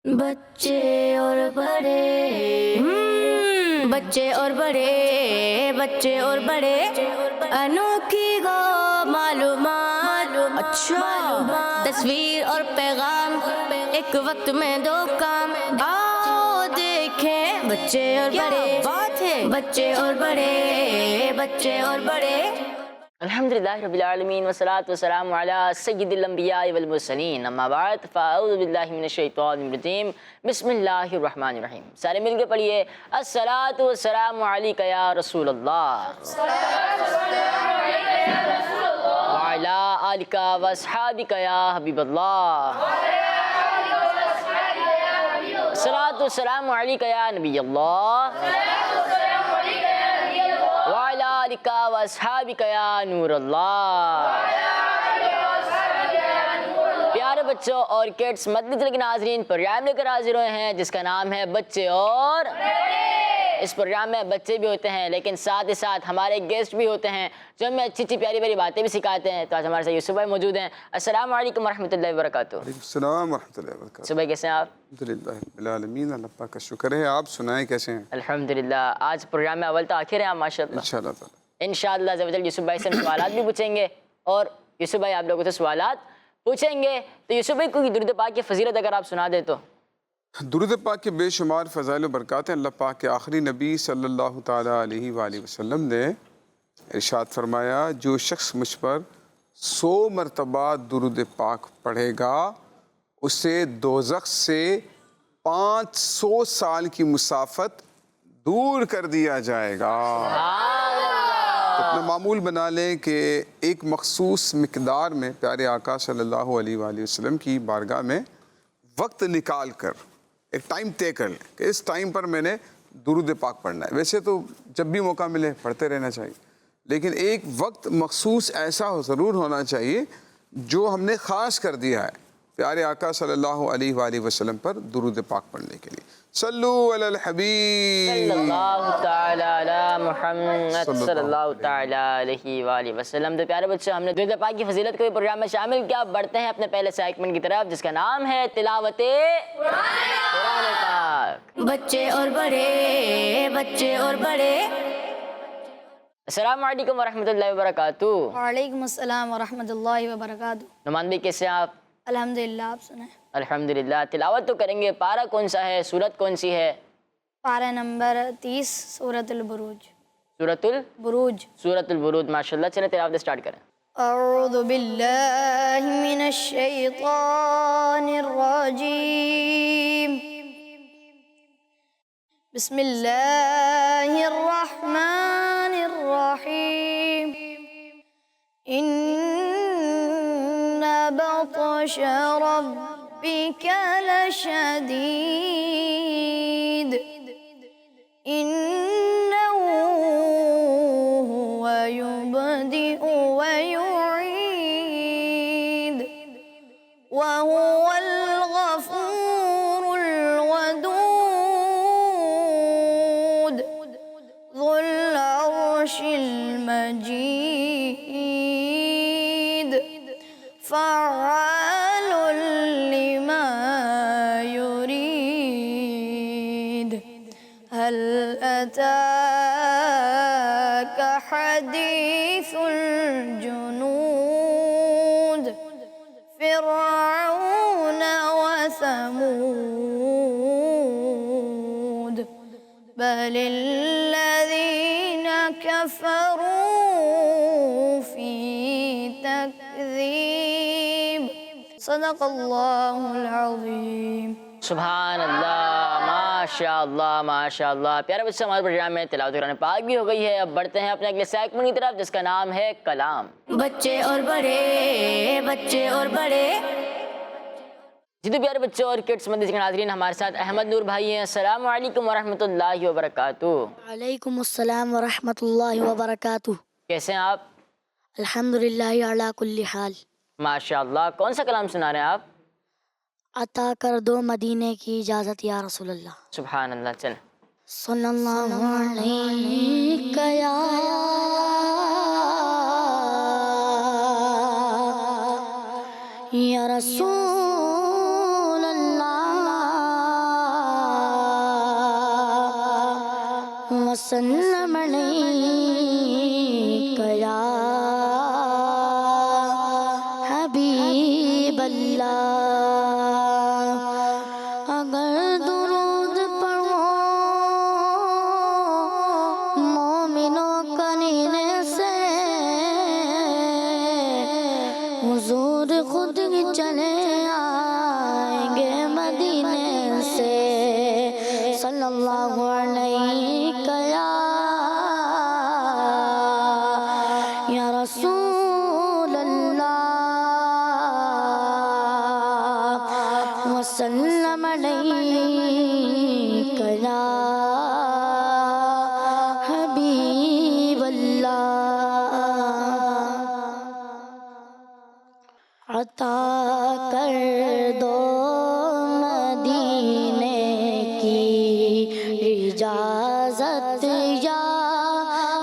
بچے اور بڑے بچے اور بڑے بچے اور بڑے انوکھی گو معلومات اچھا تصویر اور پیغام ایک وقت میں دو کام آؤ دیکھیں بچے اور بڑے بات ہے بچے اور بڑے بچے اور بڑے الحمدللہ رب العالمین والصلاة والسلام علی سید الانبیاء والمرسلین اما بعد فاعوذ باللہ من الشیطان الرجیم بسم اللہ الرحمن الرحیم. سارے مل کے پڑھیے الصلاۃ والسلام علیک یا رسول اللہ وعلی آلک واصحابک یا حبیب اللہ الصلاۃ والسلام علیک یا نبی اللہ وعلی آلک واصحابک یا نور اللہ. پیارے بچوں اور کڈس مدنی چینل کے ناظرین، پروگرام لے کر حاضر ہوئے ہیں جس کا نام ہے بچے اور اس پروگرام میں بچے بھی ہوتے ہیں لیکن ساتھ ہی ساتھ ہمارے گیسٹ بھی ہوتے ہیں جو ہمیں اچھی اچھی پیاری پیاری باتیں بھی سکھاتے ہیں. تو آج ہمارے ساتھ یوسف بھائی موجود ہیں. السلام علیکم ورحمۃ اللہ وبرکاتہ. وعلیکم السلام ورحمۃ اللہ وبرکاتہ. یوسف بھائی کیسے ہیں آپ؟ الحمدللہ رب العالمین، اللہ پاک کا شکر ہے. آپ سنائیں کیسے ہیں؟ الحمدللہ. آج پروگرام میں اول تو آخر ہیں آپ ماشاء اللہ. انشاءاللہ تعالی انشاءاللہ عز و جل یوسف بھائی سے ہم سوالات بھی پوچھیں گے اور یوسف بھائی آپ لوگوں سے سوالات پوچھیں گے. تو یوسف بھائی کوئی درود پاک کی فضیلت اگر آپ سنا دیں تو. درود پاک کے بے شمار فضائل و برکات ہیں. اللہ پاک کے آخری نبی صلی اللہ تعالیٰ علیہ وآلہ وسلم نے ارشاد فرمایا، جو شخص مجھ پر 100 مرتبہ درود پاک پڑھے گا اسے دوزخ سے 500 سال کی مسافت دور کر دیا جائے گا. اپنا معمول بنا لیں کہ ایک مخصوص مقدار میں پیارے آقا صلی اللہ علیہ وآلہ وسلم کی بارگاہ میں وقت نکال کر ایک ٹائم طے کر لیں کہ اس ٹائم پر میں نے درود پاک پڑھنا ہے. ویسے تو جب بھی موقع ملے پڑھتے رہنا چاہیے، لیکن ایک وقت مخصوص ایسا ضرور ہونا چاہیے جو ہم نے خاص کر دیا ہے پیارے آقا صلی اللہ علیہ وآلہ وسلم پر درود پاک پڑھنے کے لیے. صلو علی الحبیب صلی اللہ تعالی علی محمد صلی اللہ تعالی علیہ وآلہ وسلم. تو پیارے بچوں، ہم نے درود پاک کی فضیلت کو بھی پروگرام میں شامل کیا. بڑھتے ہیں اپنے پہلے سیگمنٹ کی طرف جس کا نام ہے تلاوت قرآن پاک. بچے اور بڑے بچے اور بڑے السلام علیکم ورحمۃ اللہ وبرکاتہ. وعلیکم السلام ورحمۃ اللہ وبرکاتہ. نعمان بھائی کیسے ہیں آپ؟ الحمدللہ. آپ سنیں. الحمدللہ. تلاوت تو کریں گے. پارہ کون سا ہے؟ سورت کون سی ہے؟ پارہ نمبر 30 سورۃ البروج. سورت بروج. سورت البروج. ماشاءاللہ. چلیں تلاوت سٹارٹ کریں. اعوذ باللہ من الشیطان الرجیم. بسم اللہ الرحمن الرحیم. ان بطش ربک لشدید انہ هو یبدئ ویعید وهو الغفور الودود ذو العرش المجید فعال لما يريد هل أتاك حديث الجنود فرعون وثمود بل الذين كفروا في تكذيب صدق اللہ العظیم. سبحان اللہ. ماشاء اللہ ماشاء اللہ. پیارے بچے، ہمارے پروگرام میں تلاوت قرآن پاک بھی ہو گئی ہے. اب بڑھتے ہیں اپنے اگلے سیگمنٹ کی طرف جس کا نام ہے کلام. بچے اور بڑے بچے اور بڑے. جی تو پیارے بچوں اور کڈس مدنی کے ناظرین، ہمارے ساتھ احمد نور بھائی ہیں. السلام علیکم ورحمۃ اللہ وبرکاتہ. وعلیکم السلام ورحمۃ اللہ وبرکاتہ. کیسے ہیں آپ؟ الحمدللہ علی کل حال. ماشاء اللہ. کون سا کلام سنا رہے ہیں آپ؟ عطا کر دو مدینے کی اجازت یا رسول اللہ. سبحان اللہ. چلیں. صلی اللہ علیہ یا رسول اللہ وسلم علیک یا حبیب اللہ۔ اگر درود پڑھو مومنوں کرینے سے، حضور خود ہی چلے آئیں گے مدینے سے۔ صلی اللہ علیہ یا رسول اللہ، وسلم علیک یا حبیب اللہ۔ عطا کر دو مدینے کی اجازت یا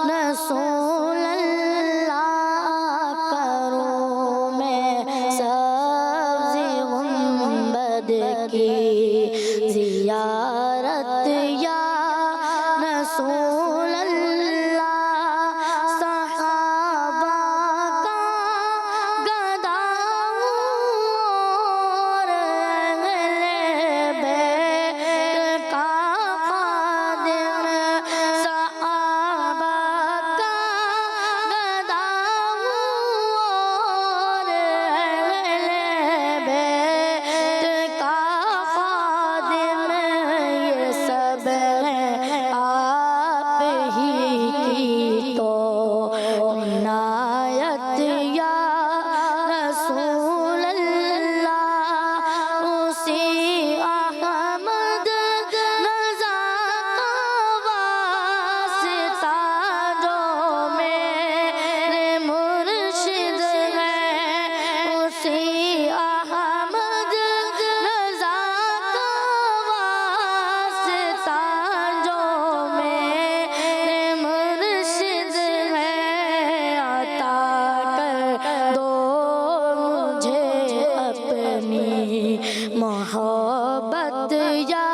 رسول اللہ، کروں میں سبز گنبد کی زیارت یا رسول اللہ، صحابہ کا گدا اور اہل بیت کا خادم، صحابہ کا گدا اور اہل بیت کا خادم، یہ سب ہیں آپ ہی کی تو عنایت یا رسول اللہ، اسی احمد رضا کا واسطہ جو میرے مرشد ہے، اسی احمد رضا کا واسطہ جو میرے مرشد ہے، عطا کر دو مجھے اپنی محبت یا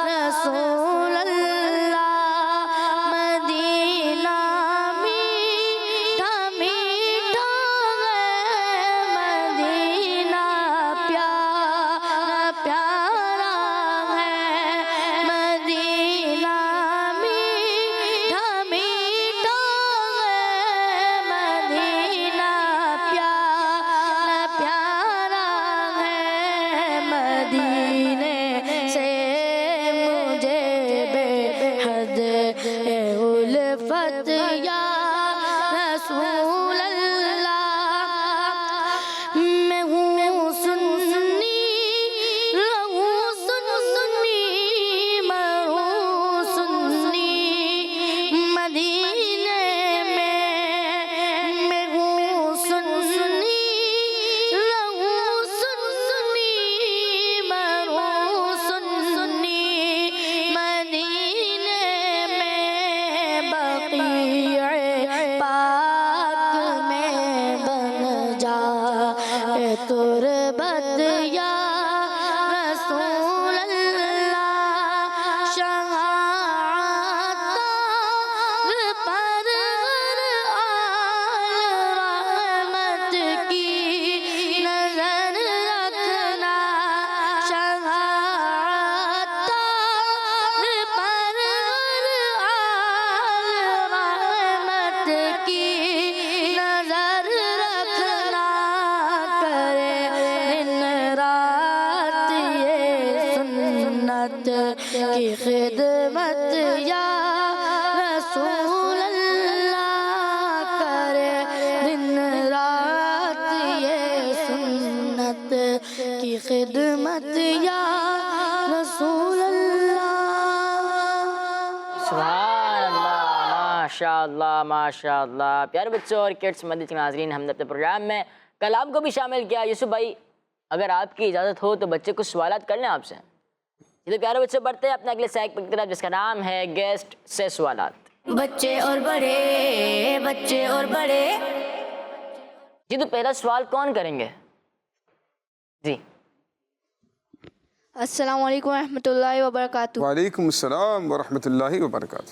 رسول اللہ، مدینہ میٹھا میٹھا ہے، مدینہ پیارا پیارا ہے، مدینہ میٹھا میٹھا ہے، مدینہ پیارا پیارا ہے، مدینے سے مجھے بے حد الفت یا رسول اللہ، میں ہوں سنی رہوں سنی مروں سنی مدینے میں ہوں سنی رہوں سنی مروں سنی مدینے میں، بقیع پاک میں بن جائے تربت یا رسول اللہ، شہادت پر آل رحمت کی نظر رکھنا، شہادت پر آل رحمت کی نظر رکھنا، کرے دن رات یہ سنت کی خدمت یا رسول اللہ، کرے دن رات یہ سنت کی خدمت یا رسول اللہ۔ سبحان اللہ، ماشاء اللہ ماشاء اللہ۔ پیارے بچوں اور کڈس مدنی کے ناظرین، ہم نے اپنے پروگرام میں کلام کو بھی شامل کیا۔ یوسف بھائی، اگر آپ کی اجازت ہو تو بچے کچھ سوالات کر لیں آپ سے۔ چلو پیارے بچے، بڑھتے ہیں اپنے اگلے سیگمنٹ کی طرف، جس کا نام ہے گیسٹ سے سوالات۔ بچے اور بڑے جی تو پہلا سوال کون کریں گے؟ جی السلام علیکم ورحمۃ اللہ وبرکاتہ۔ وعلیکم السلام ورحمۃ اللہ وبرکاتہ۔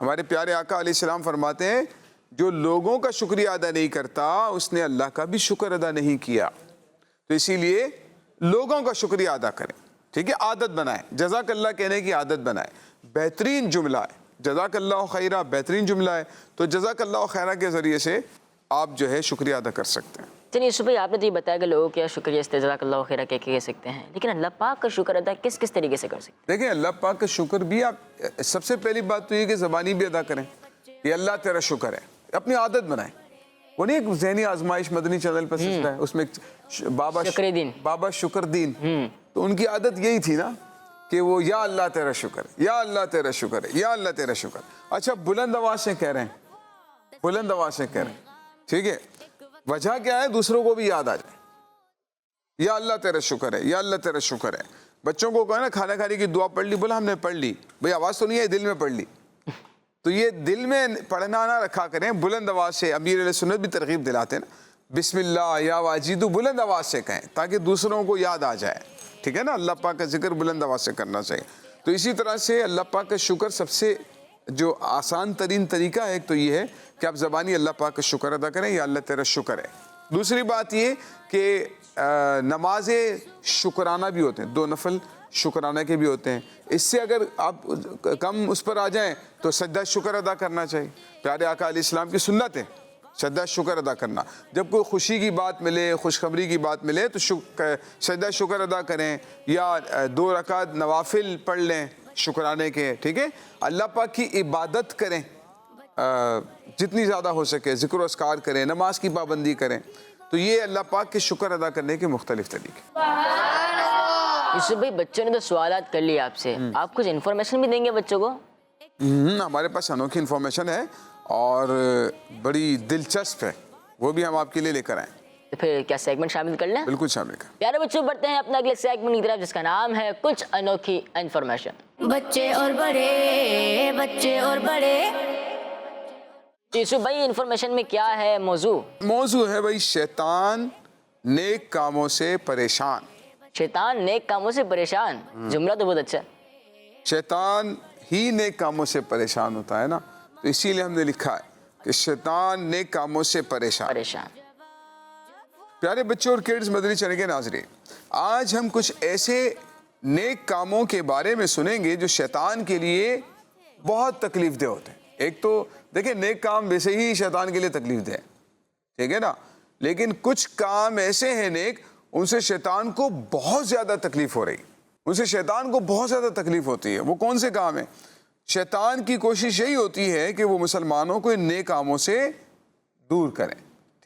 ہمارے پیارے آقا علیہ السلام فرماتے ہیں جو لوگوں کا شکریہ ادا نہیں کرتا اس نے اللہ کا بھی شکر ادا نہیں کیا. تو اسی لیے لوگوں کا شکریہ ادا کریں, ٹھیک ہے, عادت بنائیں, جزاک اللہ کہنے کی عادت بنائیں. بہترین جملہ ہے جزاک اللہ خیرہ, بہترین جملہ ہے. تو جزاک اللہ خیرہ کے ذریعے سے آپ جو ہے شکریہ ادا کر سکتے ہیں. چلیے یوسف بھائی آپ نے تو یہ بتایا کہ لوگوں کا شکریہ جزاک اللہ خیرہ کہہ سکتے ہیں, لیکن اللہ پاک کا شکر ادا کس کس طریقے سے کر سکتے ہیں؟ دیکھیں اللہ پاک کا شکر بھی آپ سب سے پہلی بات تو یہ کہ زبانی بھی ادا کریں, یہ اللہ تیرا شکر ہے, اپنی عادت بنائیں. وہ نہیں ایک ذہنی آزمائش مدنی چینل پر سلسلہ ہے, اس میں بابا شکر دین, تو ان کی عادت یہی تھی نا کہ وہ یا اللہ تیرا شکر, یا اللہ تیرا شکر ہے, یا اللہ تیرا شکر. اچھا بلند آواز سے کہہ رہے ہیں, بلند آواز سے کہہ رہے ہیں, ٹھیک ہے. وجہ کیا ہے, دوسروں کو بھی یاد آ جائے, یا اللہ تیرا شکر ہے, یا اللہ تیرا شکر ہے. بچوں کو کہا نا کھانا کھانے کی دعا پڑھ لی, بولا ہم نے پڑھ لی, بھئی آواز تو نہیں ہے, دل میں پڑھ لی. تو یہ دل میں پڑھنا نہ رکھا کریں, بلند آواز سے. امیر علیہ سنت بھی ترغیب دلاتے ہیں نا, بسم اللہ یا واجدو بلند آواز سے کہیں تاکہ دوسروں کو یاد آ جائے, ٹھیک ہے نا. اللہ پاک کا ذکر بلند آواز سے کرنا چاہیے. تو اسی طرح سے اللہ پاک کا شکر سب سے جو آسان ترین طریقہ ہے ایک تو یہ ہے کہ آپ زبانی اللہ پاک کا شکر ادا کریں, یا اللہ تیرا شکر ہے. دوسری بات یہ کہ نماز شکرانہ بھی ہوتے ہیں, 2 نفل شکرانہ کے بھی ہوتے ہیں. اس سے اگر آپ کم اس پر آ جائیں تو سجدہ شکر ادا کرنا چاہیے. پیارے آقا علیہ السلام کی سنت ہے سجدہ شکر ادا کرنا. جب کوئی خوشی کی بات ملے, خوشخبری کی بات ملے تو سجدہ شکر ادا کریں, یا 2 رکعت نوافل پڑھ لیں شکرانے کے, ٹھیک ہے. اللہ پاک کی عبادت کریں جتنی زیادہ ہو سکے, ذکر و اذکار کریں, نماز کی پابندی کریں. تو یہ اللہ پاک کے شکر ادا کرنے کے مختلف طریقے. یوسف بھائی بچوں نے تو سوالات کر لیے آپ سے, آپ کچھ انفارمیشن بھی دیں گے بچوں کو؟ ہمارے پاس انوکھی انفارمیشن ہے اور بڑی دلچسپ ہے, وہ بھی ہم آپ کے لیے لے کر آئیں. تو پھر کیا سیگمنٹ شامل کر لیں؟ بالکل شامل کریں. پیارے بچوں بڑھتے ہیں اپنا اگلے سیگمنٹ کی طرف جس کا نام ہے کچھ انوکھی انفارمیشن. بچے اور بڑے, بچے اور بڑے. یوسف بھائی انفارمیشن میں کیا ہے موضوع؟ موضوع ہے بھائی شیطان نیک کاموں سے پریشان. شیطان نیک کاموں سے پریشان, جملہ تو بہت اچھا ہے. شیطان ہی نیک کاموں سے پریشان ہوتا ہے نا, تو اسی لیے ہم نے لکھا ہے کہ شیطان نیک کاموں سے پریشان. پیارے بچوں اور کڈز مدنی چینل کے ناظرین, آج ہم کچھ ایسے نیک کاموں کے بارے میں سنیں گے جو شیطان کے لیے بہت تکلیف دہ ہوتے ہیں. ایک تو دیکھیں نیک کام ویسے ہی شیطان کے لیے تکلیف دہ ہے, ٹھیک ہے نا, لیکن کچھ کام ایسے ہیں نیک ان سے شیطان کو بہت زیادہ تکلیف ہو رہی, ان سے شیطان کو بہت زیادہ تکلیف ہوتی ہے. وہ کون سے کام ہیں؟ شیطان کی کوشش یہی ہوتی ہے کہ وہ مسلمانوں کو ان نیک کاموں سے دور کریں,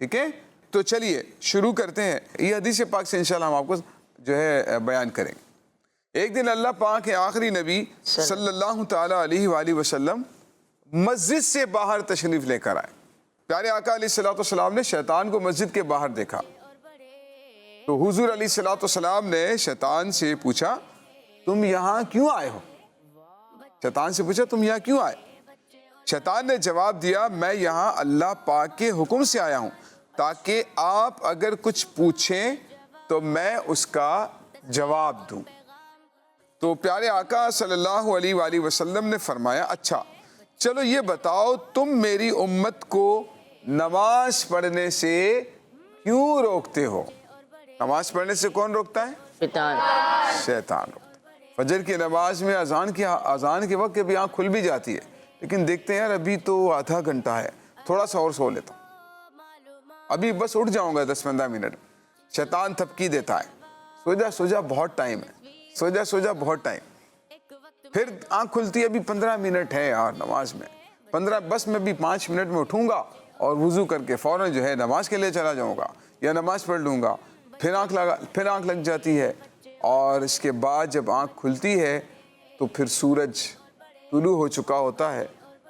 ٹھیک ہے. تو چلیے شروع کرتے ہیں. یہ حدیث پاک سے انشاءاللہ ہم آپ کو جو ہے بیان کریں گے. ایک دن اللہ پاک کے آخری نبی صلی اللہ تعالیٰ علیہ وآلہ وسلم مسجد سے باہر تشریف لے کر آئے. پیارے آقا علیہ السلام نے شیطان کو مسجد کے باہر دیکھا تو حضور علیہ السلام نے شیطان سے پوچھا تم یہاں کیوں آئے ہو؟ شیطان سے پوچھا تم یہاں کیوں آئے؟ شیطان نے جواب دیا میں یہاں اللہ پاک کے حکم سے آیا ہوں تاکہ آپ اگر کچھ پوچھیں تو میں اس کا جواب دوں. تو پیارے آقا صلی اللہ علیہ وآلہ وسلم نے فرمایا اچھا چلو یہ بتاؤ تم میری امت کو نماز پڑھنے سے کیوں روکتے ہو؟ نماز پڑھنے سے کون روکتا ہے؟ شیطان روکتا ہے. فجر کی نماز میں اذان کے وقت بھی آنکھ کھل بھی جاتی ہے, لیکن دیکھتے ہیں یار ابھی تو آدھا گھنٹہ ہے, تھوڑا سا اور سو لیتا ہوں, ابھی بس اٹھ جاؤں گا 10-15 منٹ. شیطان تھپکی دیتا ہے سو جا بہت ٹائم ہے, سو جا بہت ٹائم. پھر آنکھ کھلتی ہے ابھی 15 منٹ ہے یار نماز میں, 15 بس میں بھی 5 منٹ میں اٹھوں گا اور وضو کر کے فوراً جو ہے نماز کے لیے چلا جاؤں گا یا نماز پڑھ لوں گا. پھر آنکھ لگ جاتی ہے اور اس کے بعد جب آنکھ کھلتی ہے تو پھر سورج طلوع ہو چکا ہوتا ہے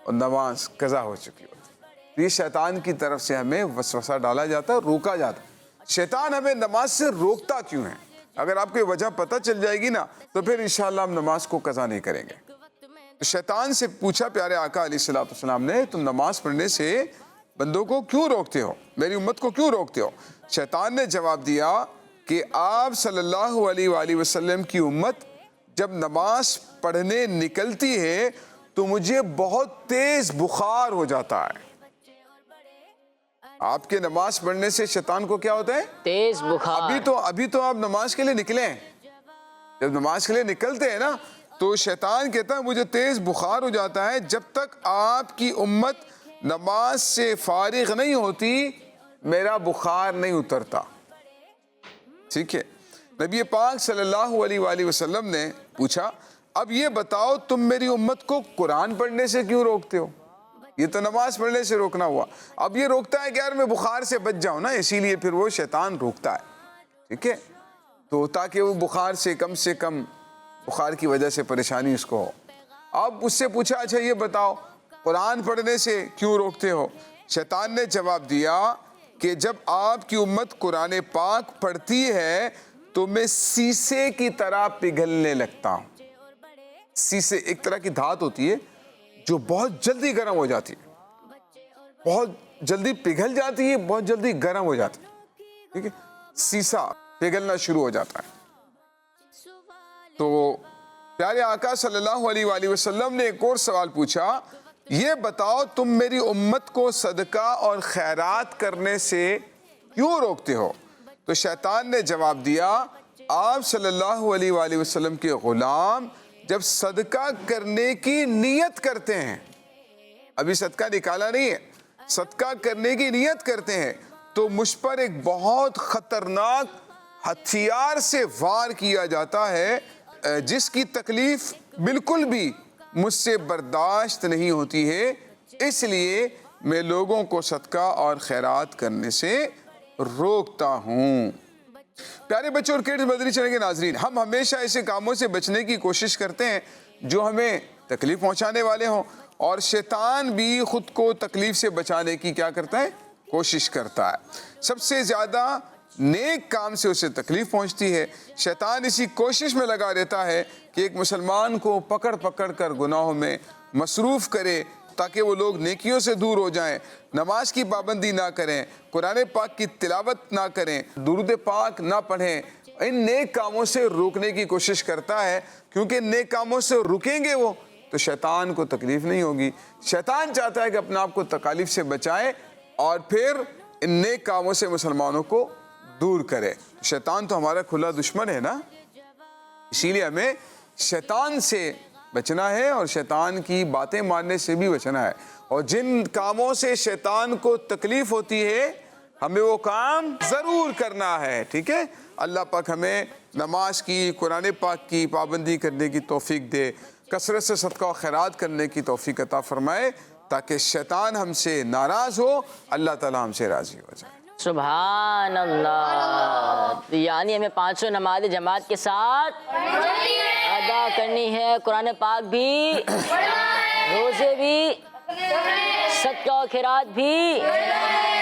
اور نماز قضا ہو چکی ہوتی ہے. یہ شیطان کی طرف سے ہمیں وسوسہ ڈالا جاتا ہے, روکا جاتا ہے. شیطان ہمیں نماز سے روکتا کیوں ہے؟ اگر آپ کو وجہ پتہ چل جائے گی نا تو پھر انشاءاللہ ہم نماز کو قضا نہیں کریں گے. تو شیطان سے پوچھا پیارے آقا علیہ السلام نے تم نماز پڑھنے سے بندوں کو کیوں روکتے ہو, میری امت کو کیوں روکتے ہو؟ شیطان نے جواب دیا کہ آپ صلی اللہ علیہ وآلہ وسلم کی امت جب نماز پڑھنے نکلتی ہے تو مجھے بہت تیز بخار ہو جاتا ہے۔ آپ کے نماز پڑھنے سے شیطان کو کیا ہوتا ہے؟ تیز بخار۔ ابھی تو آپ نماز کے لیے نکلے ہیں، جب نماز کے لیے نکلتے ہیں نا تو شیطان کہتا ہے مجھے تیز بخار ہو جاتا ہے، جب تک آپ کی امت نماز سے فارغ نہیں ہوتی میرا بخار نہیں اترتا۔ ٹھیک ہے، نبی پاک صلی اللہ علیہ وآلہ وسلم نے پوچھا اب یہ بتاؤ تم میری امت کو قرآن پڑھنے سے کیوں روکتے ہو؟ یہ تو نماز پڑھنے سے روکنا ہوا، اب یہ روکتا ہے کہ یار میں بخار سے بچ جاؤں نا، اسی لیے پھر وہ شیطان روکتا ہے۔ ٹھیک ہے، تو تاکہ وہ بخار سے کم بخار کی وجہ سے پریشانی اس کو ہو۔ اب اس سے پوچھا اچھا یہ بتاؤ قرآن پڑھنے سے کیوں روکتے ہو؟ شیطان نے جواب دیا کہ جب آپ کی امت قرآن پاک پڑھتی ہے تو میں سیسے کی طرح پگھلنے لگتا ہوں۔ سیسے ایک طرح کی دھات ہوتی ہے جو بہت جلدی گرم ہو جاتی ہے، بہت جلدی پگھل جاتی ہے، بہت جلدی گرم ہو جاتی ہے۔ ٹھیک ہے، سیسا پگھلنا شروع ہو جاتا ہے۔ تو پیارے آقا صلی اللہ علیہ وآلہ وسلم نے ایک اور سوال پوچھا یہ بتاؤ تم میری امت کو صدقہ اور خیرات کرنے سے کیوں روکتے ہو؟ تو شیطان نے جواب دیا آپ صلی اللہ علیہ وآلہ وسلم کے غلام جب صدقہ کرنے کی نیت کرتے ہیں، ابھی صدقہ نکالا نہیں ہے، صدقہ کرنے کی نیت کرتے ہیں تو مجھ پر ایک بہت خطرناک ہتھیار سے وار کیا جاتا ہے جس کی تکلیف بالکل بھی مجھ سے برداشت نہیں ہوتی ہے، اس لیے میں لوگوں کو صدقہ اور خیرات کرنے سے روکتا ہوں۔ پیارے بچوں اور کڈز مدنی چینل کے ناظرین، ہم ہمیشہ ایسے کاموں سے بچنے کی کوشش کرتے ہیں جو ہمیں تکلیف پہنچانے والے ہوں، اور شیطان بھی خود کو تکلیف سے بچانے کی کیا کرتا ہے؟ کوشش کرتا ہے۔ سب سے زیادہ نیک کام سے اسے تکلیف پہنچتی ہے۔ شیطان اسی کوشش میں لگا رہتا ہے کہ ایک مسلمان کو پکڑ کر گناہوں میں مصروف کرے تاکہ وہ لوگ نیکیوں سے دور ہو جائیں، نماز کی پابندی نہ کریں، قرآن پاک کی تلاوت نہ کریں، درود پاک نہ پڑھیں، ان نیک کاموں سے روکنے کی کوشش کرتا ہے، کیونکہ نیک کاموں سے رکیں گے وہ تو شیطان کو تکلیف نہیں ہوگی۔ شیطان چاہتا ہے کہ اپنے آپ کو تکالیف سے بچائے اور پھر ان نیک کاموں سے مسلمانوں کو دور کرے۔ شیطان تو ہمارا کھلا دشمن ہے نا، اسی لیے ہمیں شیطان سے بچنا ہے اور شیطان کی باتیں ماننے سے بھی بچنا ہے، اور جن کاموں سے شیطان کو تکلیف ہوتی ہے ہمیں وہ کام ضرور کرنا ہے۔ ٹھیک ہے، اللہ پاک ہمیں نماز کی، قرآن پاک کی پابندی کرنے کی توفیق دے، کثرت سے صدقہ و خیرات کرنے کی توفیق عطا فرمائے تاکہ شیطان ہم سے ناراض ہو، اللہ تعالی ہم سے راضی ہو جائے۔ سبحان اللہ، یعنی ہمیں 500 نمازیں جماعت کے ساتھ ادا کرنی ہے، قرآن پاک بھی، روزے بھی، صدقہ و خیرات بھی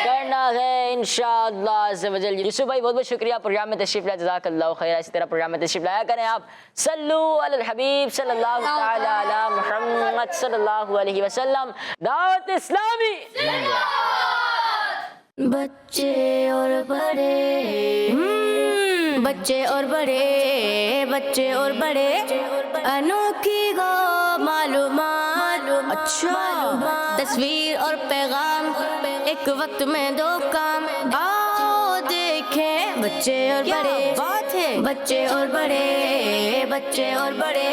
کرنا ہے انشاءاللہ عز و جل۔ یوسف بھائی بہت بہت شکریہ پروگرام میں تشریف لائے، جزاک اللہ خیر۔ اسی طرح پروگرام میں تشریف لایا کریں آپ، صلو علی الحبیب صلی اللہ تعالی علی محمد صلی اللہ علیہ وسلم۔ دعوت اسلامی بچے اور بڑے، بچے اور بڑے، بچے اور بڑے، انوکھی گو معلومات، اچھا تصویر اور پیغام، ایک وقت میں دو کام، آؤ دیکھیں بچے اور بڑے، بات ہے بچے اور بڑے، بچے اور بڑے،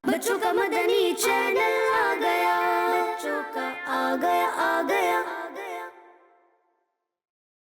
بچوں کا مدنی چینل آ گیا، بچوں کا آ گیا